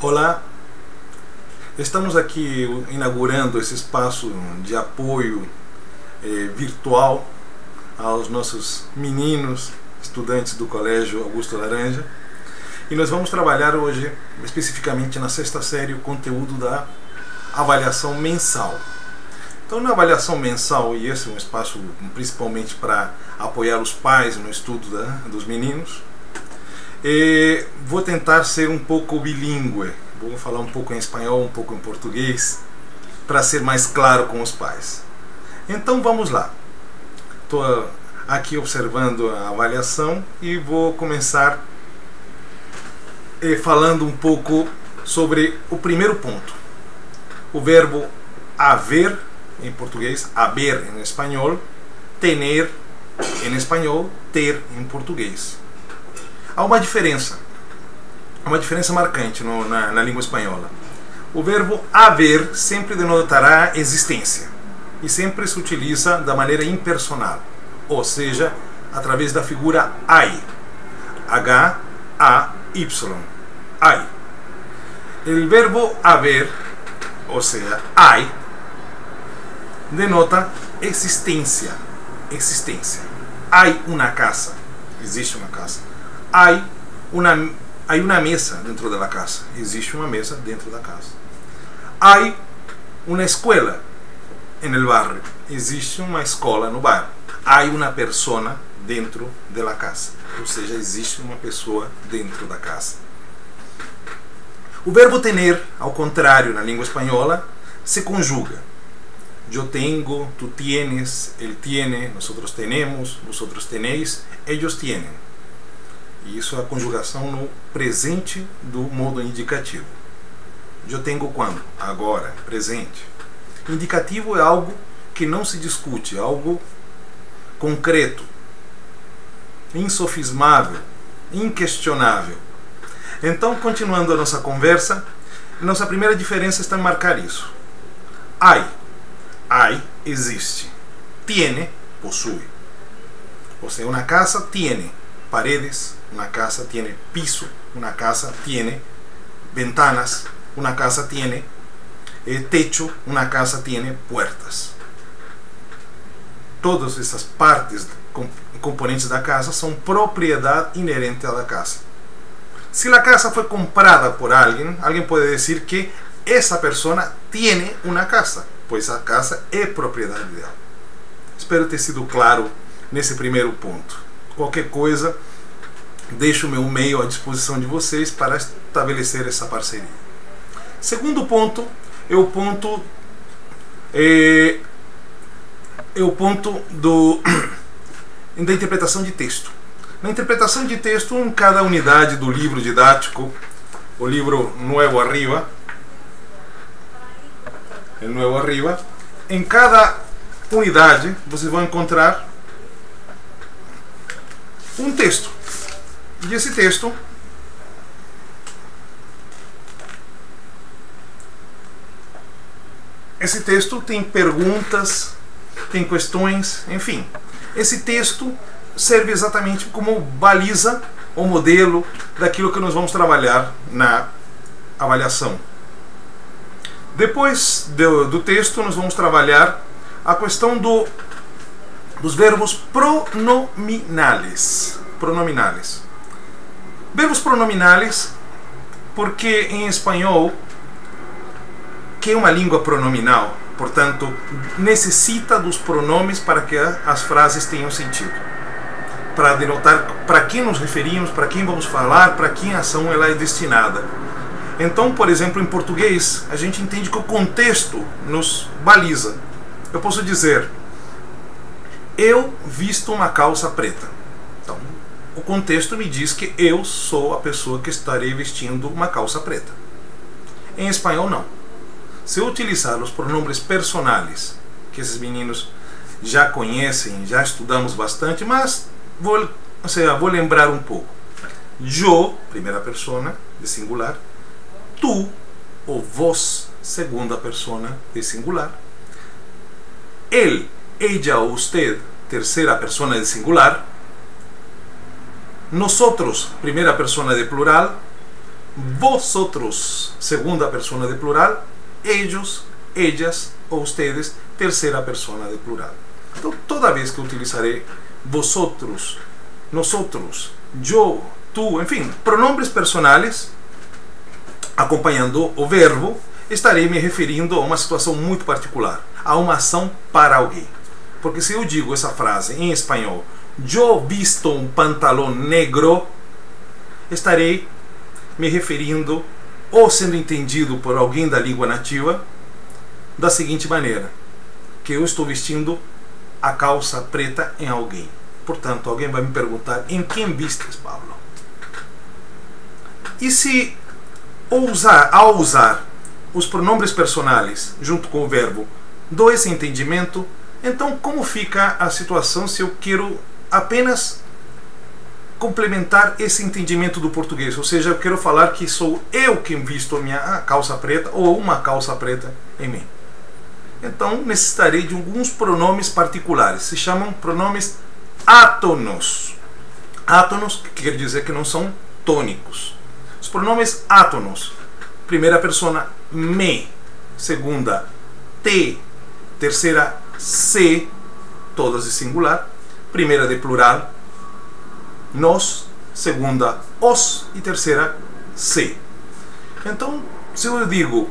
Olá, estamos aqui inaugurando esse espaço de apoio virtual aos nossos meninos, estudantes do Colégio Augusto Laranja, e nós vamos trabalhar hoje, especificamente na sexta série, o conteúdo da avaliação mensal. Então, na avaliação mensal, e esse é um espaço principalmente para apoiar os pais no estudo dos meninos, vou tentar ser um pouco bilíngue, vou falar um pouco em espanhol, um pouco em português, para ser mais claro com os pais. Então vamos lá. Estou aqui observando a avaliação e vou começar falando um pouco sobre o primeiro ponto. O verbo haver, em português, haber em espanhol, tener em espanhol, ter em português. Há uma diferença marcante na língua espanhola. O verbo haver sempre denotará existência e sempre se utiliza da maneira impersonal, ou seja, através da figura hay, H-A-Y, hay. O verbo haver, ou seja, hay, denota existência. Hay una casa, existe uma casa. Hay una mesa dentro de la casa, existe uma mesa dentro da casa. Hay una escuela en el barrio, existe uma escola no bairro. Hay una persona dentro de la casa, ou seja, existe uma pessoa dentro da casa. O verbo tener, ao contrário, na língua espanhola, se conjuga. Yo tengo, tú tienes, él tiene, nosotros tenemos, vosotros tenéis, ellos tienen. E isso é a conjugação no presente do modo indicativo. Eu tenho quando? Agora, presente. Indicativo é algo que não se discute, é algo concreto, insofismável, inquestionável. Então, continuando a nossa conversa, nossa primeira diferença está em marcar isso. Hay existe. Tiene, possui. Ou seja, uma casa tiene paredes, una casa tiene piso, una casa tiene ventanas, una casa tiene techo, una casa tiene puertas. Todas essas partes, componentes da casa, são propriedade inerente à casa. Se a casa foi comprada por alguém, alguém pode dizer que essa pessoa tiene uma casa, pois a casa é propriedade dela. Espero ter sido claro nesse primeiro ponto. Qualquer coisa, deixo o meu e-mail à disposição de vocês para estabelecer essa parceria. Segundo ponto é o ponto da interpretação de texto. Na interpretação de texto, em cada unidade do livro didático, o livro Nuevo Arriba, em cada unidade vocês vão encontrar um texto. E esse texto tem perguntas, tem questões, enfim. Esse texto serve exatamente como baliza ou modelo daquilo que nós vamos trabalhar na avaliação. Depois do texto, nós vamos trabalhar a questão dos verbos pronominales. Verbos pronominales, porque em espanhol, que é uma língua pronominal, portanto, necessita dos pronomes para que as frases tenham sentido, para denotar para quem nos referimos, para quem vamos falar, para quem a ação ela é destinada. Então, por exemplo, em português, a gente entende que o contexto nos baliza. Eu posso dizer, eu visto uma calça preta. Então, o contexto me diz que eu sou a pessoa que estarei vestindo uma calça preta. Em espanhol, não. Se eu utilizar os pronomes personais, que esses meninos já conhecem, já estudamos bastante, mas vou lembrar um pouco. Eu, primeira persona, de singular. Tu, ou vos, segunda persona, de singular. Él, ella ou usted, terceira persona de singular. Nosotros, primera persona de plural. vosotros, segunda persona de plural, ellos, ellas ou ustedes, terceira persona de plural. Então, toda vez que eu utilizarei vosotros, nosotros, yo, tu, enfim, pronombres personais acompanhando o verbo, estarei me referindo a uma situação muito particular, a uma ação para alguém. Porque se eu digo essa frase em espanhol, yo visto un pantalón negro, estarei me referindo ou sendo entendido por alguém da língua nativa da seguinte maneira, que eu estou vestindo a calça preta em alguém. Portanto, alguém vai me perguntar, em quem vistes, Pablo? E se ao usar os pronombres personais junto com o verbo dou esse entendimento, então como fica a situação se eu quero apenas complementar esse entendimento do português? Ou seja, eu quero falar que sou eu quem visto a minha calça preta ou uma calça preta em mim. Então necessitarei de alguns pronomes particulares, se chamam pronomes átonos. Átonos quer dizer que não são tônicos. Os pronomes átonos, primeira persona me, segunda te, terceira se, todas de singular, primeira de plural nos, segunda os e terceira se. Então, se eu digo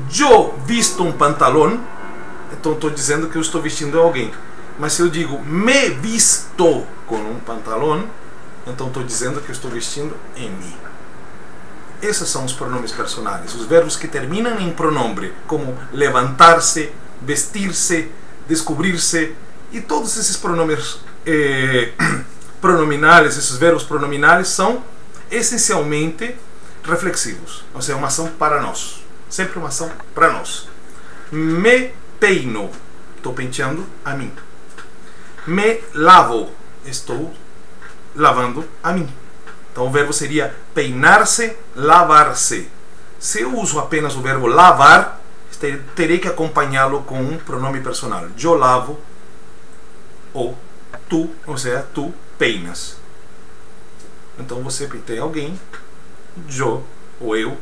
yo visto um pantalón, então estou dizendo que eu estou vestindo alguém. Mas se eu digo me visto com um pantalón, então estou dizendo que eu estou vestindo em mim. Esses são os pronomes personais, os verbos que terminam em pronombre, como levantar-se, vestir-se, descobrir-se, e todos esses pronomes pronominais, esses verbos pronominais são essencialmente reflexivos, ou seja, uma ação para nós, sempre uma ação para nós. Me peino, estou penteando a mim. Me lavo, estou lavando a mim. Então o verbo seria peinar-se, lavar-se. Se eu uso apenas o verbo lavar, terei que acompanhá-lo com um pronome personal. Eu lavo, ou tu, ou seja, tu peinas. Então você penteia alguém, eu ou eu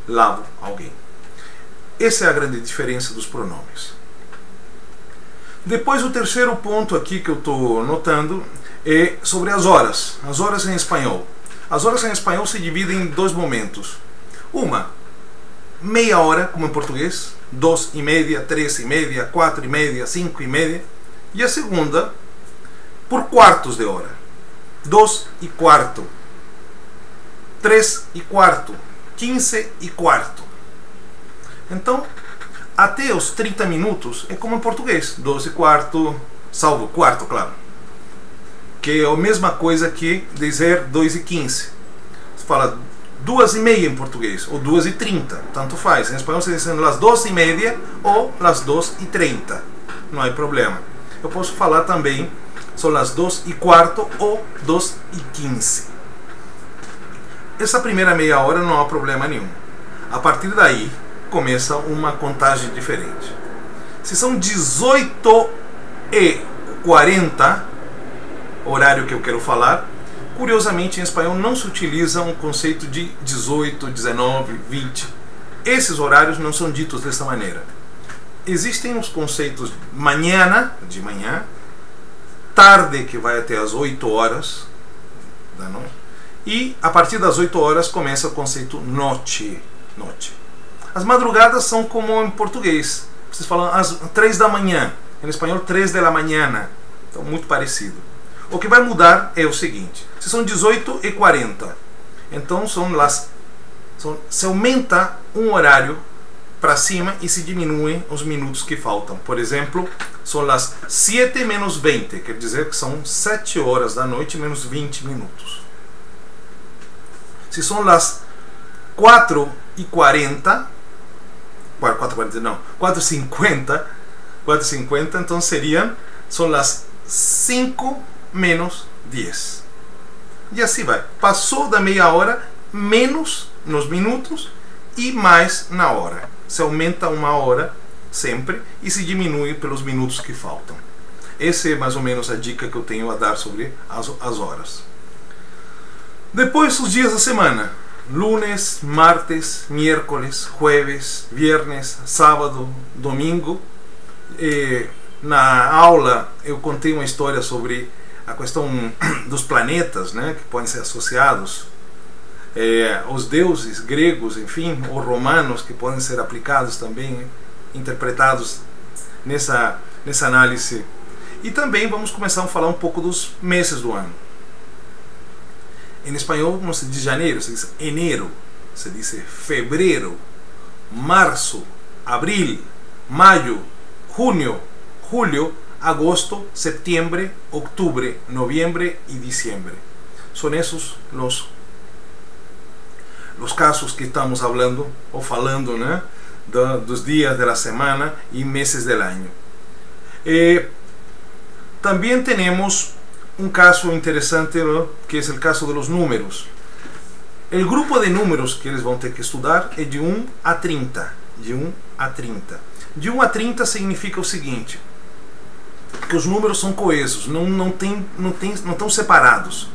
lavo alguém. Essa é a grande diferença dos pronomes. Depois, o terceiro ponto aqui que eu estou notando é sobre as horas. As horas em espanhol. As horas em espanhol se dividem em dois momentos. Uma, meia hora, como em português, 2:30, 3:30, 4:30, 5:30. E a segunda, por quartos de hora. 2:15, 3:15, 15:15. Então, até os 30 minutos é como em português, 12:15, salvo quarto, claro. Que é a mesma coisa que dizer 2:15. Você fala 2:30 em português, ou 2:30, tanto faz. Em espanhol você diz las 2:30 ou las 2:30, não há problema. Eu posso falar também, são las 2:15 ou 2:15. Essa primeira meia hora não há problema nenhum. A partir daí, começa uma contagem diferente. Se são 18:40, horário que eu quero falar, curiosamente em espanhol não se utiliza um conceito de 18, 19, 20. Esses horários não são ditos dessa maneira. Existem os conceitos mañana, de manhã, tarde, que vai até as 8 horas da noite, e a partir das 8 horas começa o conceito noche. As madrugadas são como em português. Vocês falam às 3 da manhã. Em espanhol, 3 de la mañana. Então, muito parecido. O que vai mudar é o seguinte. Se são 18:40, então se aumenta um horário para cima e se diminuem os minutos que faltam. Por exemplo, são as 7 menos 20. Quer dizer que são 7 horas da noite menos 20 minutos. Se são as 4:40, 4:50, então são as 5 menos 10. E assim vai. Passou da meia hora, menos nos minutos e mais na hora. Se aumenta uma hora sempre e se diminui pelos minutos que faltam. Essa é mais ou menos a dica que eu tenho a dar sobre as horas. Depois, os dias da semana. lunes, martes, miércoles, jueves, viernes, sábado, domingo. Na aula eu contei uma história sobre a questão dos planetas, né, que podem ser associados aos deuses gregos, enfim, ou romanos, que podem ser aplicados também, interpretados nessa análise. E também vamos começar a falar um pouco dos meses do ano. Em espanhol não se diz janeiro, se diz enero, se diz fevereiro, março, abril, maio, junho, julho, agosto, setembro, outubro, novembro e diciembre. São esses os casos que estamos falando, né, dos dias da semana e meses do ano. Também temos um caso interessante, ¿no?, que é o caso dos números. O grupo de números que eles vão ter que estudar é de 1 a 30. De 1 a 30. De 1 a 30 significa o seguinte: que os números são coesos, não estão separados.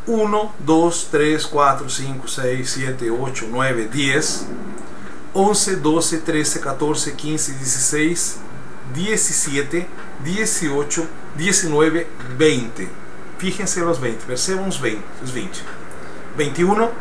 1, 2, 3, 4, 5, 6, 7, 8, 9, 10, 11, 12, 13, 14, 15, 16, 17, 18, 19, 20. Fíjense los 20, percebam os 20. 21,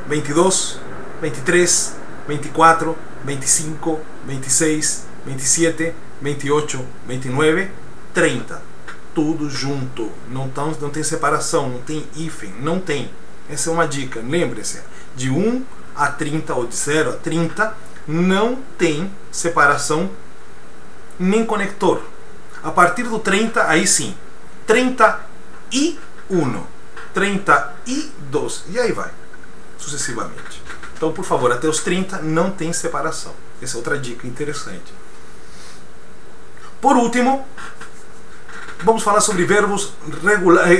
22, 23, 24, 25, 26, 27, 28, 29, 30. Tudo junto. Não tem separação, não tem hífen, não tem. Essa é uma dica, lembre-se. De 1 a 30 ou de 0 a 30 não tem separação nem conector. A partir do 30, aí sim. 31, 32 e aí vai, sucessivamente. Então, por favor, até os 30 não tem separação. Essa é outra dica interessante. Por último, vamos falar sobre verbos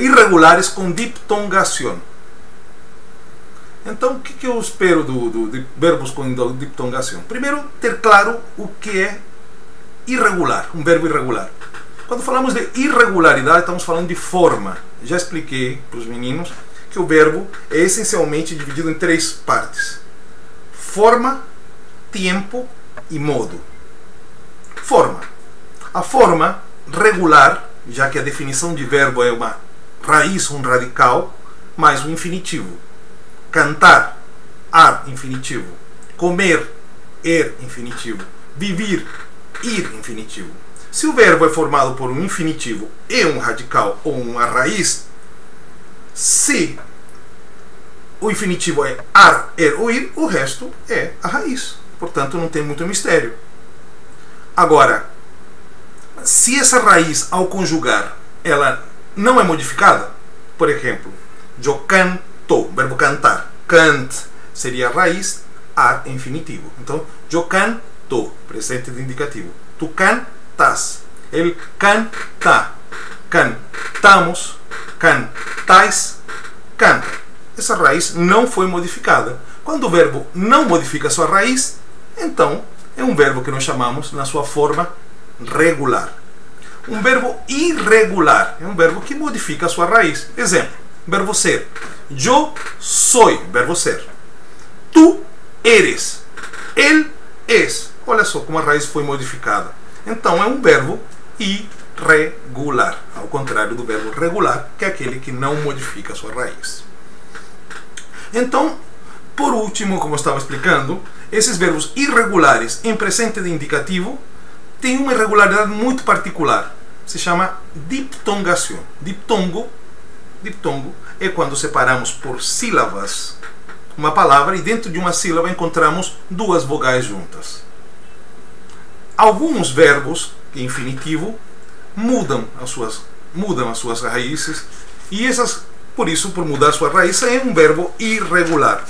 irregulares com diptongação. Então, o que eu espero de verbos com diptongação? Primeiro, ter claro o que é irregular, um verbo irregular. Quando falamos de irregularidade, estamos falando de forma. Já expliquei para os meninos que o verbo é essencialmente dividido em 3 partes: forma, tempo e modo. Forma. A forma regular, já que a definição de verbo é uma raiz, um radical, mais um infinitivo. Cantar, ar, infinitivo. Comer, infinitivo. Viver, ir, infinitivo. Se o verbo é formado por um infinitivo e um radical ou uma raiz, se o infinitivo é ar, ou ir, o resto é a raiz. Portanto, não tem muito mistério. Agora, se essa raiz, ao conjugar, ela não é modificada, por exemplo, eu canto, verbo cantar, cant seria a raiz, ar infinitivo. Então, eu canto, presente de indicativo. Tu cantas, ele canta, cantamos, cantais, canta. Essa raiz não foi modificada. Quando o verbo não modifica sua raiz, então é um verbo que nós chamamos na sua forma regular. Um verbo irregular é um verbo que modifica a sua raiz. Exemplo, verbo ser. Eu sou, verbo ser. Tu eres. Ele és. Olha só como a raiz foi modificada. Então é um verbo irregular, ao contrário do verbo regular, que é aquele que não modifica a sua raiz. Então, por último, como eu estava explicando, esses verbos irregulares em presente de indicativo têm uma irregularidade muito particular. Se chama diptongação. Diptongo é quando separamos por sílabas uma palavra e dentro de uma sílaba encontramos 2 vogais juntas. Alguns verbos em infinitivo mudam as suas raízes e essas, por isso, por mudar sua raiz, é um verbo irregular.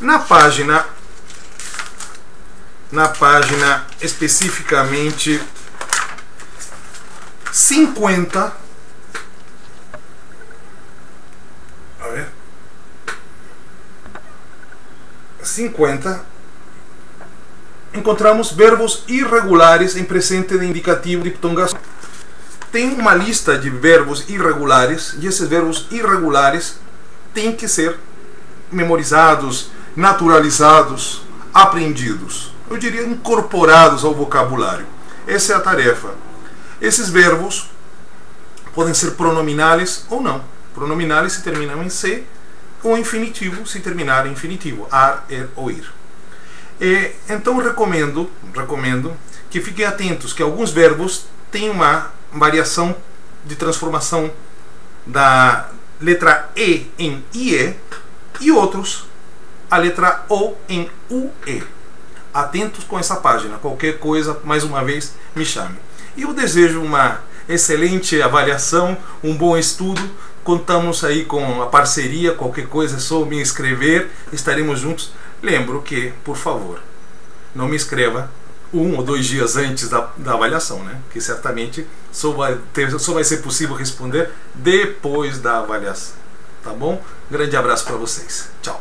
Na página especificamente 50, a ver, 50, encontramos verbos irregulares em presente de indicativo de diptongação. Tem uma lista de verbos irregulares e esses verbos irregulares têm que ser memorizados, naturalizados, aprendidos. Eu diria incorporados ao vocabulário. Essa é a tarefa. Esses verbos podem ser pronominais ou não. Pronominais se terminam em C, ou infinitivo se terminar em infinitivo. Ar, ou ir. Então recomendo que fiquem atentos que alguns verbos têm uma variação de transformação da letra E em IE e outros a letra O em UE. Atentos com essa página. Qualquer coisa, mais uma vez, me chame. E eu desejo uma excelente avaliação, um bom estudo. Contamos aí com a parceria. Qualquer coisa é só me inscrever. Estaremos juntos. Lembro que, por favor, não me inscreva 1 ou 2 dias antes da avaliação, né? Que certamente só vai ser possível responder depois da avaliação. Tá bom? Grande abraço para vocês. Tchau.